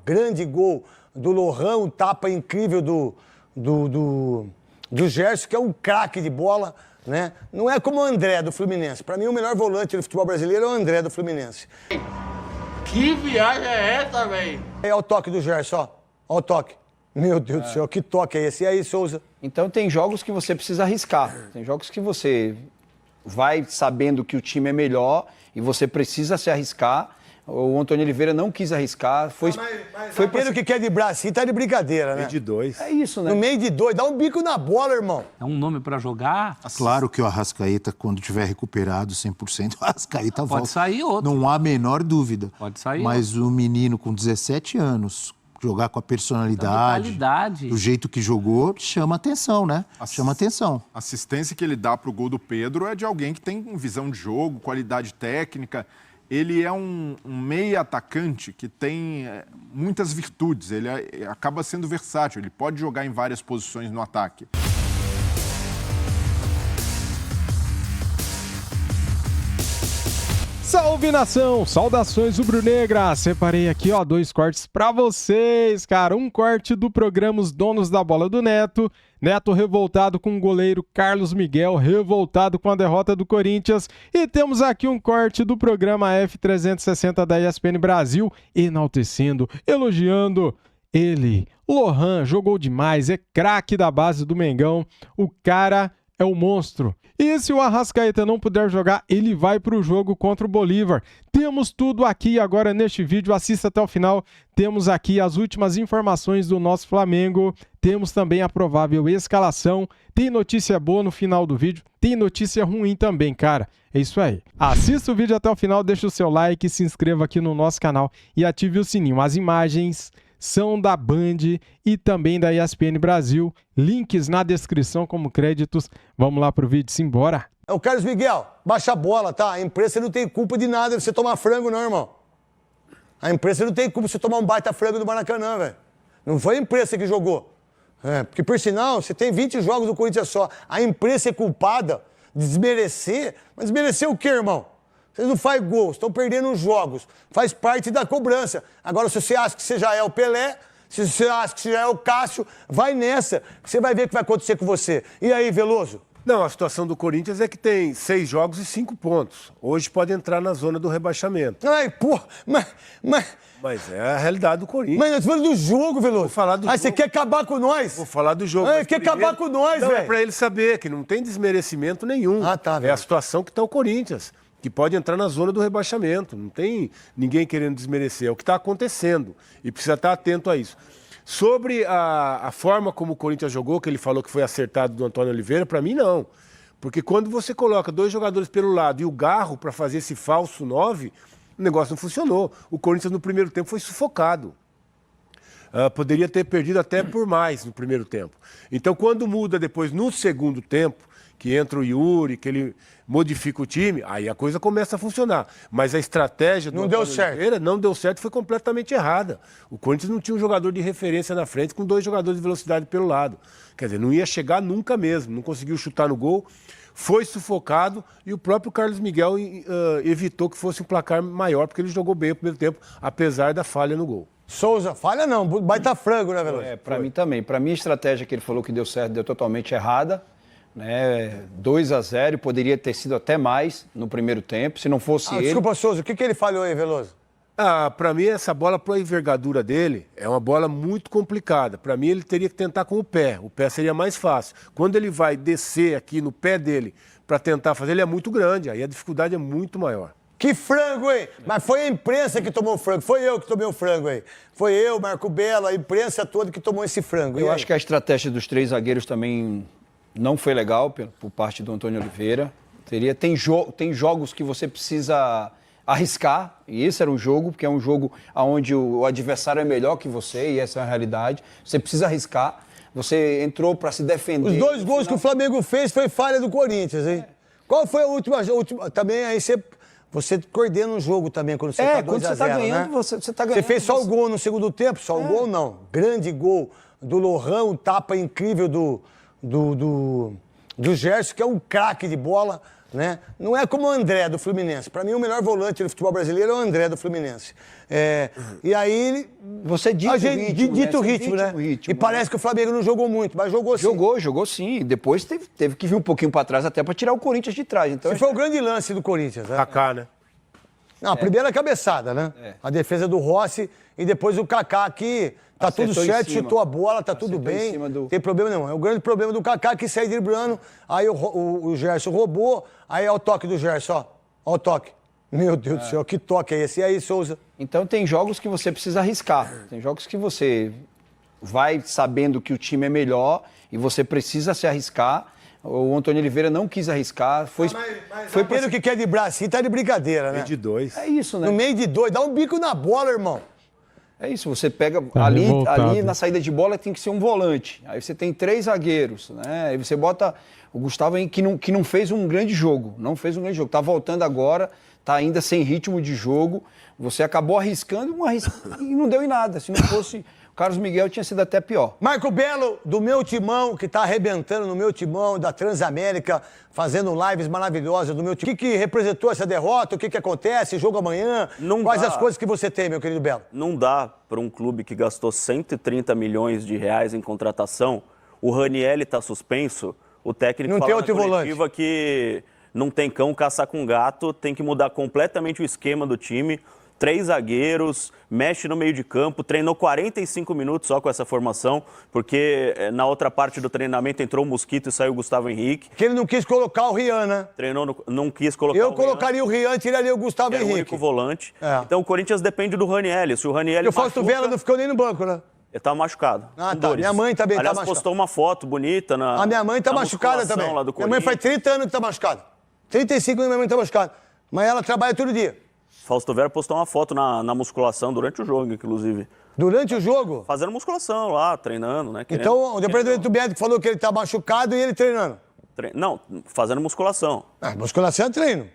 Grande gol do Lohan, um tapa incrível do Gerson, que é um craque de bola, né? Não é como o André do Fluminense. Para mim, o melhor volante do futebol brasileiro é o André do Fluminense. Que viagem é essa, velho? Olha o toque do Gerson, ó. Olha o toque. Meu Deus do céu, que toque é esse? E aí, Souza? Então tem jogos que você precisa arriscar. Tem jogos que você vai sabendo que o time é melhor e você precisa se arriscar. O Antônio Oliveira não quis arriscar. Foi Zagueiro que quer driblar assim, tá de brincadeira, né? Meio de dois. É isso, né? No meio de dois, dá um bico na bola, irmão. É um nome para jogar. Claro que o Arrascaeta, quando tiver recuperado 100%, o Arrascaeta volta. Pode sair outro. Não há a menor dúvida. Pode sair Mas o menino com 17 anos, jogar com a personalidade, vitalidade. do jeito que jogou, chama atenção, né? Chama atenção. A assistência que ele dá pro gol do Pedro é de alguém que tem visão de jogo, qualidade técnica. Ele é um meia atacante que tem muitas virtudes, ele acaba sendo versátil, ele pode jogar em várias posições no ataque. Salve, nação! Saudações rubro-negras! Separei aqui, ó, 2 cortes pra vocês, cara. Um corte do programa Os Donos da Bola do Neto. Neto revoltado com o goleiro Carlos Miguel, revoltado com a derrota do Corinthians. E temos aqui um corte do programa F360 da ESPN Brasil, enaltecendo, elogiando ele. Lohan jogou demais, é craque da base do Mengão. O cara é o monstro. E se o Arrascaeta não puder jogar, ele vai para o jogo contra o Bolívar. Temos tudo aqui agora neste vídeo, assista até o final. Temos aqui as últimas informações do nosso Flamengo. Temos também a provável escalação. Tem notícia boa no final do vídeo, tem notícia ruim também, cara. É isso aí. Assista o vídeo até o final, deixa o seu like, se inscreva aqui no nosso canal e ative o sininho. As imagens são da Band e também da ESPN Brasil. Links na descrição como créditos. Vamos lá pro vídeo, simbora. O Carlos Miguel, baixa a bola, tá? A imprensa não tem culpa de nada de você tomar frango, não, irmão. A imprensa não tem culpa de você tomar um baita frango no Maracanã, velho. Não foi a imprensa que jogou. Porque, por sinal, você tem 20 jogos do Corinthians só. A imprensa é culpada de desmerecer. Mas desmerecer o quê, irmão? Vocês não fazem gol, estão perdendo os jogos. Faz parte da cobrança. Agora, se você acha que você já é o Pelé, se você acha que você já é o Cássio, vai nessa, que você vai ver o que vai acontecer com você. E aí, Veloso? Não, a situação do Corinthians é que tem 6 jogos e 5 pontos. Hoje pode entrar na zona do rebaixamento. Ai, porra, Mas é a realidade do Corinthians. Mas eu tô falando do jogo, Veloso. Vou falar do Aí jogo. você quer acabar com nós? Vou falar do jogo. Quer acabar com nós, não, velho. é pra ele saber que não tem desmerecimento nenhum. Ah, tá, É velho. a situação que tá o Corinthians, que pode entrar na zona do rebaixamento. Não tem ninguém querendo desmerecer. É o que está acontecendo. E precisa estar atento a isso. Sobre a forma como o Corinthians jogou, que ele falou que foi acertado do Antônio Oliveira, para mim não. Porque quando você coloca 2 jogadores pelo lado e o Garro para fazer esse falso 9, o negócio não funcionou. O Corinthians no primeiro tempo foi sufocado. Poderia ter perdido até por mais no primeiro tempo. Então, quando muda depois no segundo tempo, que entra o Yuri, que ele modifica o time, aí a coisa começa a funcionar. Mas a estratégia do Não deu Antônio certo. Oliveira não deu certo, foi completamente errada. O Corinthians não tinha um jogador de referência na frente com 2 jogadores de velocidade pelo lado. Quer dizer, não ia chegar nunca mesmo, não conseguiu chutar no gol, foi sufocado e o próprio Carlos Miguel evitou que fosse um placar maior, porque ele jogou bem o primeiro tempo, apesar da falha no gol. Souza, falha não, baita frango, né, Veloso? Para mim também. Para mim a estratégia que ele falou que deu certo deu totalmente errada. Né? 2-0, poderia ter sido até mais no primeiro tempo, se não fosse ele. Desculpa, Souza, o que ele falhou aí, Veloso? Para mim, essa bola, para a envergadura dele, é uma bola muito complicada. Para mim, ele teria que tentar com o pé. O pé seria mais fácil. Quando ele vai descer aqui no pé dele para tentar fazer, ele é muito grande. Aí a dificuldade é muito maior. Que frango, hein? Mas foi a imprensa que tomou o frango. Foi eu que tomei o frango aí. Foi eu, Marco Belo, a imprensa toda que tomou esse frango. Eu acho que a estratégia dos 3 zagueiros também não foi legal por parte do Antônio Oliveira. Tem jogos que você precisa arriscar, e esse era um jogo, porque é um jogo onde o adversário é melhor que você, e essa é a realidade. Você precisa arriscar. Você entrou para se defender. Os 2 gols que o Flamengo fez foi falha do Corinthians, hein? Qual foi a última... Também aí você coordena um jogo também, quando você tá 2-0, quando você tá ganhando, né? você tá ganhando. Você fez só o gol no segundo tempo? Só o gol, não. Grande gol do Lohan, um tapa incrível do Gerson, que é um craque de bola, né? Não é como o André do Fluminense. Para mim, o melhor volante do futebol brasileiro é o André do Fluminense. E aí... Você dita Dito o ritmo, né? E parece que o Flamengo não jogou muito, mas jogou sim. Jogou sim. Depois teve que vir um pouquinho para trás até para tirar o Corinthians de trás. Então, Esse foi o grande lance do Corinthians, né? Kaká, né? Não, a primeira cabeçada, né? A defesa do Rossi e depois o Kaká que tá Acertou tudo certo, em cima. chutou a bola, tá tudo Acertou em bem. cima do- Não tem problema nenhum. É o grande problema do Kaká que sai driblando, aí o Gerson roubou, aí é o toque do Gerson, ó. Ó o toque. Meu Deus do céu, que toque é esse? E aí, Souza? Então tem jogos que você precisa arriscar. Tem jogos que você vai sabendo que o time é melhor e você precisa se arriscar. O Antônio Oliveira não quis arriscar. Foi Zagueiro que quer driblar assim tá de brincadeira, né? De 2. É isso, né? No meio de dois, dá um bico na bola, irmão. É isso, você pega revoltado. ali na saída de bola tem que ser um volante. Aí você tem 3 zagueiros, né? Aí você bota o Gustavo aí que não fez um grande jogo, Tá voltando agora, tá ainda sem ritmo de jogo. Você acabou arriscando e não deu em nada. Se não fosse o Carlos Miguel, tinha sido até pior. Marco Belo, do meu timão, que tá arrebentando no meu timão, da Transamérica, fazendo lives maravilhosas do meu timão. O que representou essa derrota? O que acontece? Jogo amanhã? Quais as coisas que você tem, meu querido Belo? Não dá para um clube que gastou 130 milhões de reais em contratação, o Ranieri está suspenso, o técnico Não fala tem na outro coletiva que não tem cão caçar com gato, tem que mudar completamente o esquema do time. 3 zagueiros, mexe no meio de campo, treinou 45 minutos só com essa formação, porque na outra parte do treinamento entrou o Mosquito e saiu o Gustavo Henrique. Que ele não quis colocar o Rian, né? Não quis colocar Eu o Rian, colocaria o Rian, tiraria o Gustavo que é o Henrique. único volante. É. Então o Corinthians depende do Ranieri. Se o Ranieri E o Fausto Vela não ficou nem no banco, né? Ele tá machucado. Ah, com tá. dores. Minha mãe também tá Aliás, machucada. postou uma foto bonita na. A minha mãe tá na machucada musculação também. Lá do Minha mãe faz 30 anos que tá machucada. 35 anos minha mãe tá machucada. Mas ela trabalha todo dia. Fausto Vera postou uma foto na musculação durante o jogo, inclusive. Durante o jogo? Fazendo musculação lá, treinando, né? Então, o departamento médico falou que ele tá machucado e ele treinando. Não, fazendo musculação. Musculação é treino.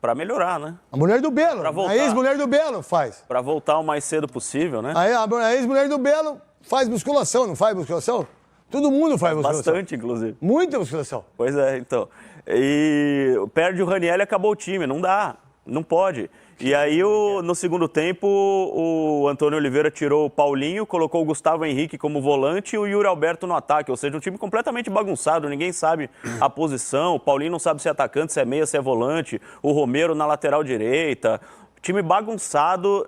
Pra melhorar, né? A mulher do Belo. Pra voltar. A ex-mulher do Belo faz. Pra voltar o mais cedo possível, né? Aí a ex-mulher do Belo faz musculação, não faz musculação? Todo mundo faz musculação. Bastante, inclusive. Muita musculação. Pois é, então. E perde o Ranieri e acabou o time. Não dá, não pode. E aí, no segundo tempo, o Antônio Oliveira tirou o Paulinho, colocou o Gustavo Henrique como volante e o Yuri Alberto no ataque. Ou seja, um time completamente bagunçado, ninguém sabe a posição. O Paulinho não sabe se é atacante, se é meia, se é volante. O Romero na lateral direita. Time bagunçado.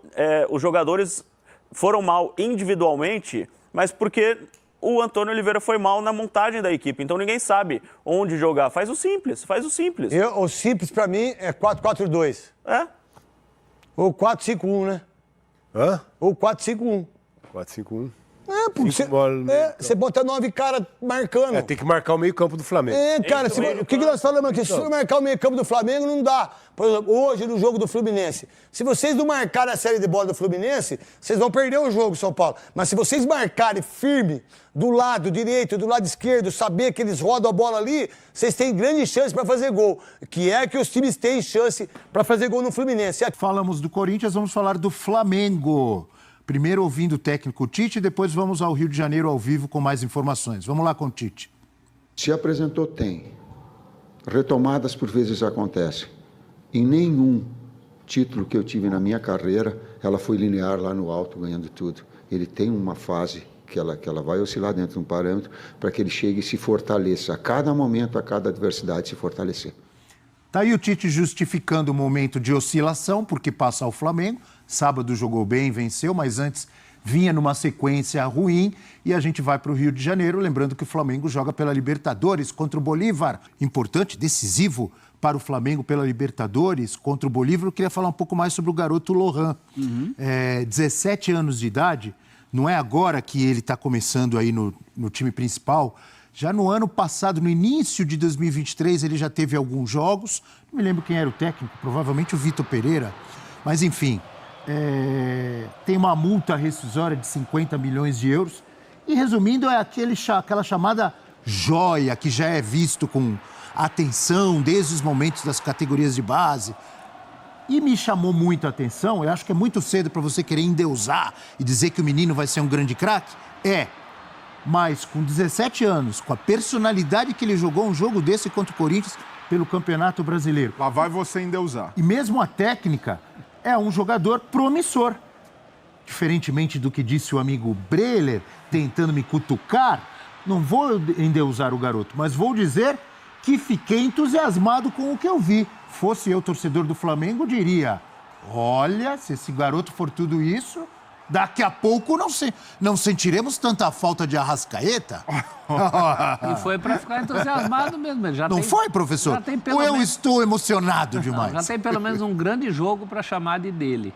Os jogadores foram mal individualmente, mas porque o Antônio Oliveira foi mal na montagem da equipe. Então ninguém sabe onde jogar. Faz o simples, faz o simples. O simples pra mim é 4-4-2. Ou 4-5-1, né? Hã? Ou 4-5-1. 4-5-1. Porque Cinco bolas no meio do campo. você bota 9 caras marcando. Tem que marcar o meio-campo do Flamengo. Cara, o que nós falamos aqui? Se eu marcar o meio-campo do Flamengo, não dá. Por exemplo, hoje, no jogo do Fluminense. Se vocês não marcarem a série de bola do Fluminense, vocês vão perder o jogo, São Paulo. Mas se vocês marcarem firme do lado direito, do lado esquerdo, saber que eles rodam a bola ali, vocês têm grande chance para fazer gol. Que é que os times têm chance para fazer gol no Fluminense. Falamos do Corinthians, vamos falar do Flamengo. Primeiro ouvindo o técnico Tite, depois vamos ao Rio de Janeiro ao vivo com mais informações. Vamos lá com o Tite. Se apresentou, tem. Retomadas por vezes acontecem. Em nenhum título que eu tive na minha carreira, ela foi linear lá no alto, ganhando tudo. Ele tem uma fase que ela vai oscilar dentro de um parâmetro para que ele chegue e se fortaleça. A cada momento, a cada adversidade, se fortalecer. Tá aí o Tite justificando o momento de oscilação, porque passa ao Flamengo. Sábado jogou bem, venceu, mas antes vinha numa sequência ruim. E a gente vai para o Rio de Janeiro, lembrando que o Flamengo joga pela Libertadores contra o Bolívar. Importante, decisivo para o Flamengo pela Libertadores contra o Bolívar. Eu queria falar um pouco mais sobre o garoto Lohan. 17 anos de idade, não é agora que ele está começando aí no time principal. Já no ano passado, no início de 2023, ele já teve alguns jogos. Não me lembro quem era o técnico, provavelmente o Vitor Pereira. Mas, enfim, tem uma multa rescisória de 50 milhões de euros. E, resumindo, é aquela chamada joia que já é visto com atenção desde os momentos das categorias de base. E me chamou muito a atenção, eu acho que é muito cedo para você querer endeusar e dizer que o menino vai ser um grande craque. Mas com 17 anos, com a personalidade que ele jogou um jogo desse contra o Corinthians, pelo Campeonato Brasileiro. Lá vai você endeusar. E mesmo a técnica, é um jogador promissor. Diferentemente do que disse o amigo Breler, tentando me cutucar, não vou endeusar o garoto, mas vou dizer que fiquei entusiasmado com o que eu vi. Fosse eu torcedor do Flamengo, diria, olha, se esse garoto for tudo isso, daqui a pouco não sentiremos tanta falta de Arrascaeta. E foi para ficar entusiasmado mesmo. Ele já não foi, professor? Já tem pelo Ou eu menos... estou emocionado demais? Não, já tem pelo menos um grande jogo para chamar de dele.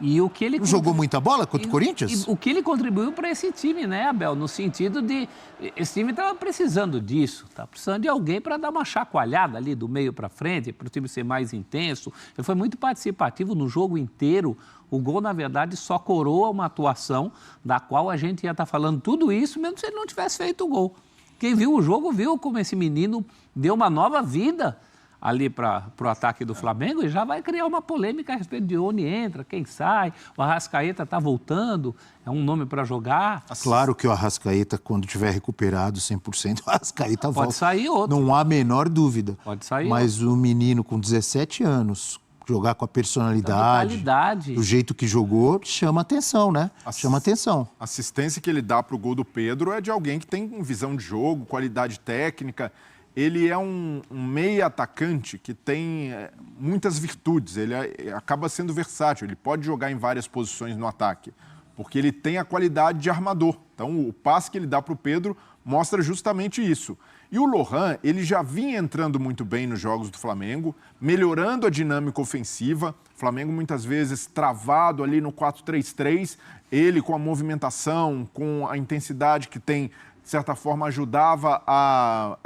E o que ele jogou muita bola contra o Corinthians? E o que ele contribuiu para esse time, né, Abel? No sentido de... Esse time estava precisando disso. Estava precisando de alguém para dar uma chacoalhada ali do meio para frente, para o time ser mais intenso. Ele foi muito participativo no jogo inteiro. O gol, na verdade, só coroa uma atuação da qual a gente ia estar falando tudo isso, mesmo se ele não tivesse feito o gol. Quem viu o jogo viu como esse menino deu uma nova vida ali para o ataque do Flamengo e já vai criar uma polêmica a respeito de onde entra, quem sai. O Arrascaeta está voltando, é um nome para jogar. Claro que o Arrascaeta, quando tiver recuperado 100%, o Arrascaeta volta. Pode sair outro. Não há a menor dúvida. Pode sair Mas o menino com 17 anos, jogar com a personalidade, do jeito que jogou, chama atenção, né? Chama atenção. A assistência que ele dá para o gol do Pedro é de alguém que tem visão de jogo, qualidade técnica. Ele é um meia atacante que tem muitas virtudes, ele acaba sendo versátil, ele pode jogar em várias posições no ataque, porque ele tem a qualidade de armador. Então, o passe que ele dá para o Pedro mostra justamente isso. E o Lohan, ele já vinha entrando muito bem nos jogos do Flamengo, melhorando a dinâmica ofensiva. O Flamengo muitas vezes travado ali no 4-3-3, ele com a movimentação, com a intensidade que tem, de certa forma, ajudava a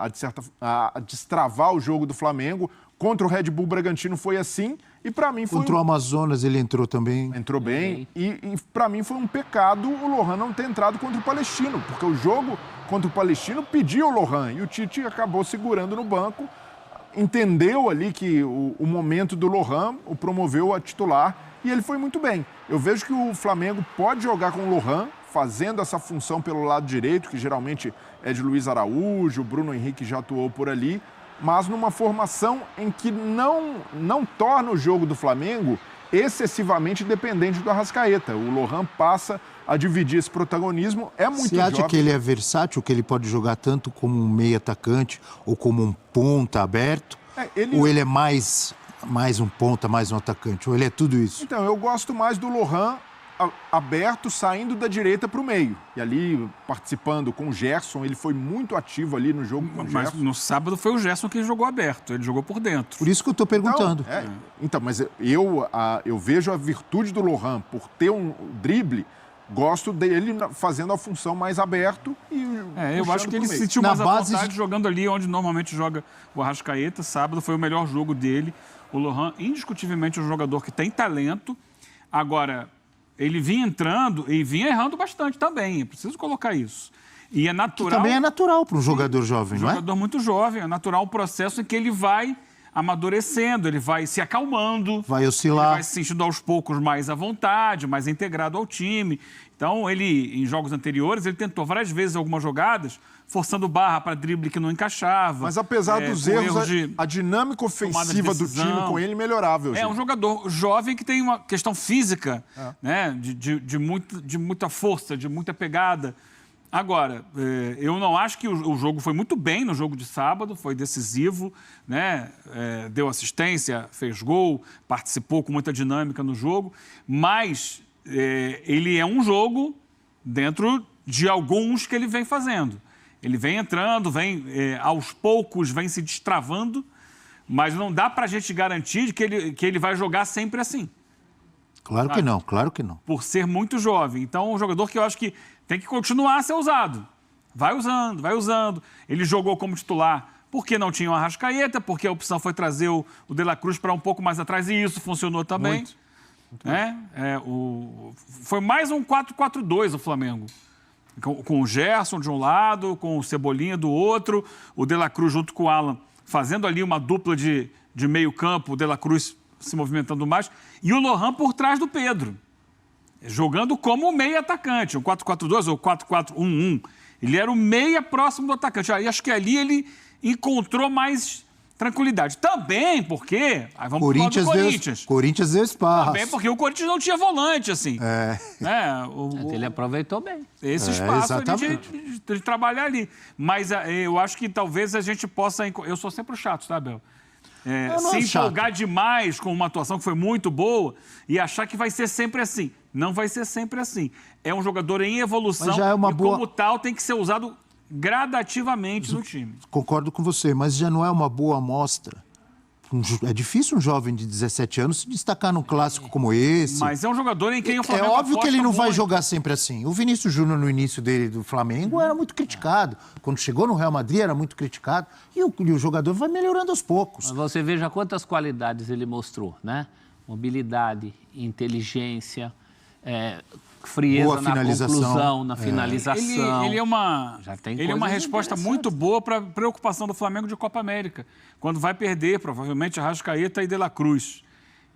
destravar o jogo do Flamengo. Contra o Red Bull Bragantino foi assim, e para mim foi... Contra o Amazonas ele entrou também. Entrou bem, e para mim foi um pecado o Lohan não ter entrado contra o Palestino, porque o jogo contra o Palestino pediu o Lohan, e o Tite acabou segurando no banco, entendeu ali que o momento do Lohan o promoveu a titular, e ele foi muito bem. Eu vejo que o Flamengo pode jogar com o Lohan, fazendo essa função pelo lado direito, que geralmente é de Luiz Araújo, o Bruno Henrique já atuou por ali, mas numa formação em que não torna o jogo do Flamengo excessivamente dependente do Arrascaeta. O Lohan passa a dividir esse protagonismo, é muito jovem. Você acha que ele é versátil, que ele pode jogar tanto como um meio atacante ou como um ponta aberto? Ou ele é mais um ponta, mais um atacante? Ou ele é tudo isso? Então, eu gosto mais do Lohan aberto, saindo da direita para o meio. E ali, participando com o Gerson, ele foi muito ativo ali no jogo com o Gerson. Mas no sábado foi o Gerson que jogou aberto, ele jogou por dentro. Por isso que eu estou perguntando. Então, mas eu vejo a virtude do Lohan por ter um drible, gosto dele fazendo a função mais aberto e eu acho que ele se sentiu mais à vontade jogando ali onde normalmente joga o Arrascaeta. Sábado foi o melhor jogo dele. O Lohan, indiscutivelmente, é um jogador que tem talento. Agora, ele vinha entrando e vinha errando bastante também. É preciso colocar isso. E é natural... Que também é natural para um jogador jovem, não é? Um jogador muito jovem. É natural o processo em que ele vai amadurecendo, ele vai se acalmando. Vai oscilar. Ele vai se sentindo aos poucos mais à vontade, mais integrado ao time. Então, ele, em jogos anteriores, ele tentou várias vezes algumas jogadas, forçando barra para drible que não encaixava. Mas apesar dos erros, a dinâmica ofensiva do time com ele melhorava. É um jogador jovem que tem uma questão física, né? de muita força, de muita pegada. Agora, eu não acho que o jogo foi muito bem no jogo de sábado, foi decisivo, né? Deu assistência, fez gol, participou com muita dinâmica no jogo, mas ele é um jogo dentro de alguns que ele vem fazendo. Ele vem entrando, aos poucos vem se destravando, mas não dá para a gente garantir que ele vai jogar sempre assim. Claro que não, claro que não. Por ser muito jovem. Então, é um jogador que eu acho que tem que continuar a ser usado. Vai usando, vai usando. Ele jogou como titular porque não tinha o Arrascaeta, porque a opção foi trazer o De La Cruz para um pouco mais atrás, e isso funcionou também. Foi mais um 4-4-2 o Flamengo. Com o Gerson de um lado, com o Cebolinha do outro, o De La Cruz junto com o Alan, fazendo ali uma dupla de meio campo, o De La Cruz se movimentando mais, e o Lohan por trás do Pedro, jogando como meia atacante, um 4-4-2 ou 4-4-1-1. Ele era o meia próximo do atacante. E acho que ali ele encontrou mais tranquilidade. Também porque... Aí vamos falar do Corinthians. Corinthians deu espaço. Também porque o Corinthians não tinha volante, assim. Né? Ele aproveitou bem. Esse espaço ali de trabalhar ali. Mas eu acho que talvez a gente possa... Eu sou sempre o chato, tá, Abel? Se empolgar demais com uma atuação que foi muito boa e achar que vai ser sempre assim. Não vai ser sempre assim. É um jogador em evolução e, como tal, tem que ser usado gradativamente no time. Concordo com você, mas já não é uma boa amostra. É difícil um jovem de 17 anos se destacar num clássico como esse. Mas é um jogador em quem o Flamengo É óbvio que ele não vai muito. jogar sempre assim. O Vinícius Júnior, no início dele do Flamengo, era muito criticado. Quando chegou no Real Madrid, era muito criticado. E o jogador vai melhorando aos poucos. Mas você veja quantas qualidades ele mostrou, né? Mobilidade, inteligência, frieza na conclusão, na finalização. Ele é uma resposta muito boa para a preocupação do Flamengo de Copa América, quando vai perder, provavelmente, Arrascaeta e De La Cruz.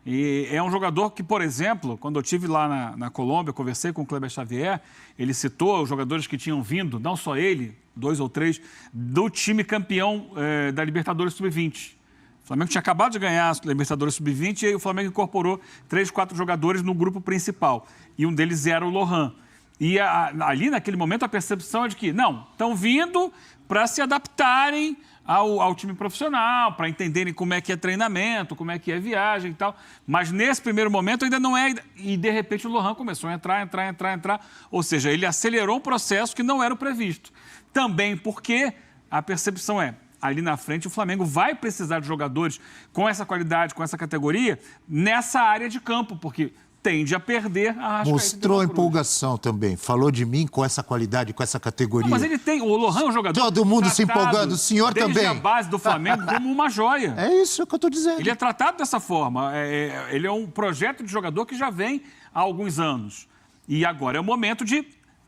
E é um jogador que, por exemplo, quando eu estive lá na Colômbia, conversei com o Kleber Xavier, ele citou os jogadores que tinham vindo, não só ele, 2 ou 3, do time campeão da Libertadores Sub-20. O Flamengo tinha acabado de ganhar a Libertadores Sub-20 e aí o Flamengo incorporou 3, 4 jogadores no grupo principal. E um deles era o Lohan. E ali, naquele momento, a percepção é de que, não, estão vindo para se adaptarem ao time profissional, para entenderem como é que é treinamento, como é que é viagem e tal. Mas nesse primeiro momento ainda não é. E, de repente, o Lohan começou a entrar. Ou seja, ele acelerou um processo que não era o previsto. Também porque a percepção ali na frente, o Flamengo vai precisar de jogadores com essa qualidade, com essa categoria, nessa área de campo, porque tende a perder a Arrascaeta. Mostrou empolgação também. Falou de mim com essa qualidade, com essa categoria. Não, mas ele tem... O Lohan é um jogador... Todo mundo se empolgando. O senhor desde também. A base do Flamengo como uma joia. É isso que eu estou dizendo. Ele é tratado dessa forma. Ele é um projeto de jogador que já vem há alguns anos. E agora é o momento de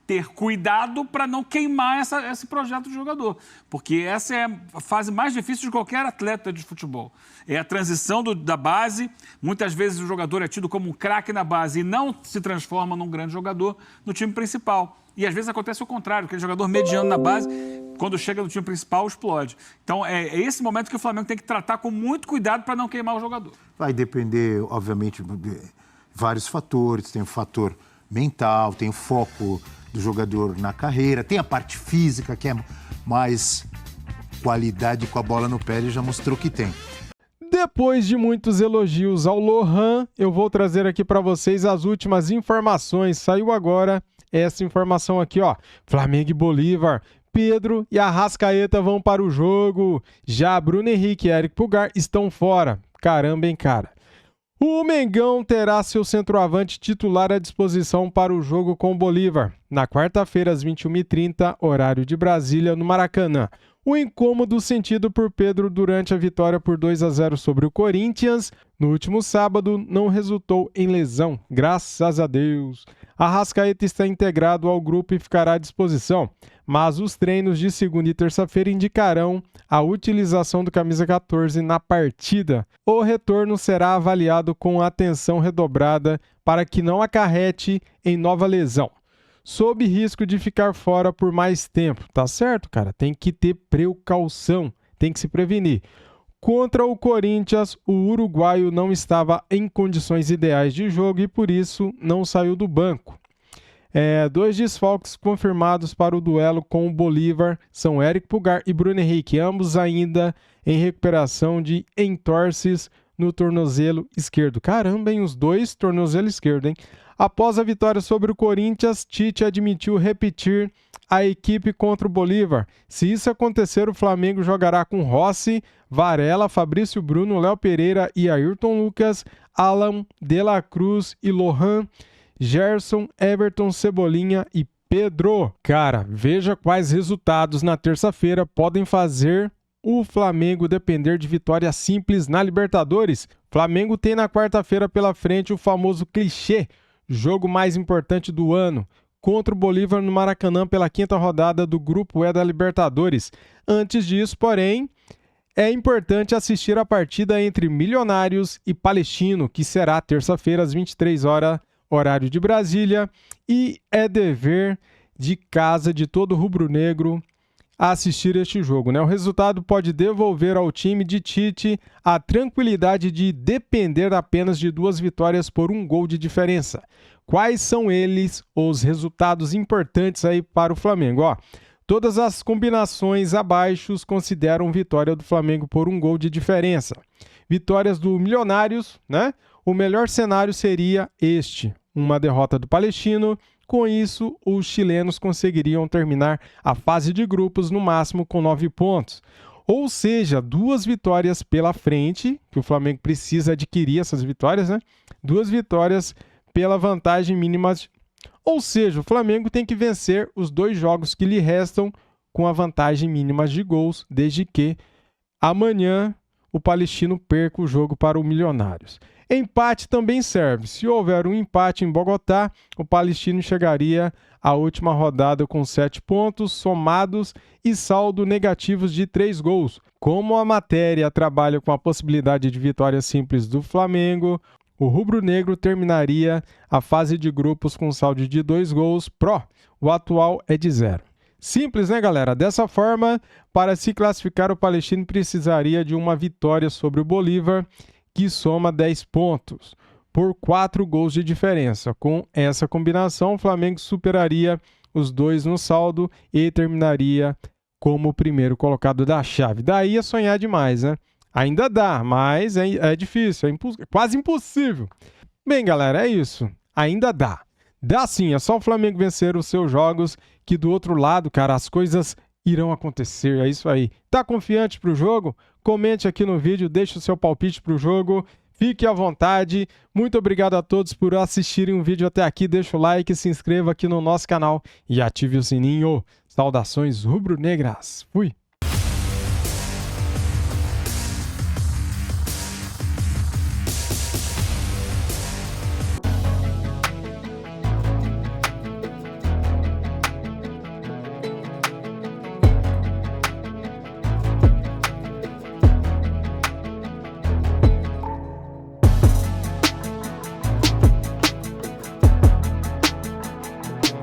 ter cuidado para não queimar esse projeto de jogador. Porque essa é a fase mais difícil de qualquer atleta de futebol. É a transição da base. Muitas vezes o jogador é tido como um craque na base e não se transforma num grande jogador no time principal. E às vezes acontece o contrário, aquele jogador mediano na base, quando chega no time principal, explode. Então é esse momento que o Flamengo tem que tratar com muito cuidado para não queimar o jogador. Vai depender, obviamente, de vários fatores. Tem o fator mental, tem o foco do jogador na carreira, tem a parte física, que é mais qualidade com a bola no pé, ele já mostrou que tem. Depois de muitos elogios ao Lohan, eu vou trazer aqui para vocês as últimas informações. Saiu agora essa informação aqui, ó. Flamengo e Bolívar, Pedro e Arrascaeta vão para o jogo. Já Bruno Henrique e Eric Pulgar estão fora. Caramba, hein, cara. O Mengão terá seu centroavante titular à disposição para o jogo com o Bolívar, na quarta-feira, às 21h30, horário de Brasília, no Maracanã. O incômodo sentido por Pedro durante a vitória por 2-0 sobre o Corinthians no último sábado não resultou em lesão, graças a Deus. Arrascaeta está integrado ao grupo e ficará à disposição, mas os treinos de segunda e terça-feira indicarão a utilização do camisa 14 na partida. O retorno será avaliado com atenção redobrada para que não acarrete em nova lesão, sob risco de ficar fora por mais tempo. Tá certo, cara? Tem que ter precaução, tem que se prevenir. Contra o Corinthians, o uruguaio não estava em condições ideais de jogo e por isso não saiu do banco. 2 desfalques confirmados para o duelo com o Bolívar são Eric Pulgar e Bruno Henrique, ambos ainda em recuperação de entorses no tornozelo esquerdo. Caramba, hein? Os dois tornozelo esquerdo, hein? Após a vitória sobre o Corinthians, Tite admitiu repetir a equipe contra o Bolívar. Se isso acontecer, o Flamengo jogará com Rossi, Varela, Fabrício Bruno, Léo Pereira e Ayrton Lucas, Alan, De La Cruz e Lohan, Gerson, Everton, Cebolinha e Pedro. Cara, veja quais resultados na terça-feira podem fazer o Flamengo depender de vitória simples na Libertadores. Flamengo tem na quarta-feira pela frente o famoso clichê, jogo mais importante do ano, contra o Bolívar no Maracanã pela 5ª rodada do Grupo E da Libertadores. Antes disso, porém, é importante assistir a partida entre Milionários e Palestino, que será terça-feira às 23 horas, horário de Brasília, e é dever de casa de todo rubro-negro a assistir este jogo, né? O resultado pode devolver ao time de Tite a tranquilidade de depender apenas de 2 vitórias por 1 gol de diferença. Quais são eles os resultados importantes aí para o Flamengo? Ó, todas as combinações abaixo consideram vitória do Flamengo por 1 gol de diferença. Vitórias do Milionários, né? O melhor cenário seria este, uma derrota do Palestino. Com isso, os chilenos conseguiriam terminar a fase de grupos no máximo com 9 pontos. Ou seja, 2 vitórias pela frente, que o Flamengo precisa adquirir essas vitórias, né? 2 vitórias pela vantagem mínima. Ou seja, o Flamengo tem que vencer os 2 jogos que lhe restam com a vantagem mínima de gols, desde que amanhã o Palestino perca o jogo para o Milionários. Empate também serve. Se houver um empate em Bogotá, o Palestino chegaria à última rodada com 7 pontos somados e saldo negativos de 3 gols. Como a matéria trabalha com a possibilidade de vitória simples do Flamengo, o rubro-negro terminaria a fase de grupos com saldo de 2 gols pró. O atual é de 0. Simples, né, galera? Dessa forma, para se classificar, o Palestino precisaria de uma vitória sobre o Bolívar, que soma 10 pontos, por 4 gols de diferença. Com essa combinação, o Flamengo superaria os 2 no saldo e terminaria como o primeiro colocado da chave. Daí é sonhar demais, né? Ainda dá, mas é difícil, quase impossível. Bem, galera, é isso. Ainda dá. Dá sim, é só o Flamengo vencer os seus jogos, que do outro lado, cara, as coisas irão acontecer, é isso aí. Tá confiante pro jogo? Comente aqui no vídeo, deixe o seu palpite pro jogo, fique à vontade. Muito obrigado a todos por assistirem o vídeo até aqui, deixa o like, se inscreva aqui no nosso canal e ative o sininho. Saudações rubro-negras, fui!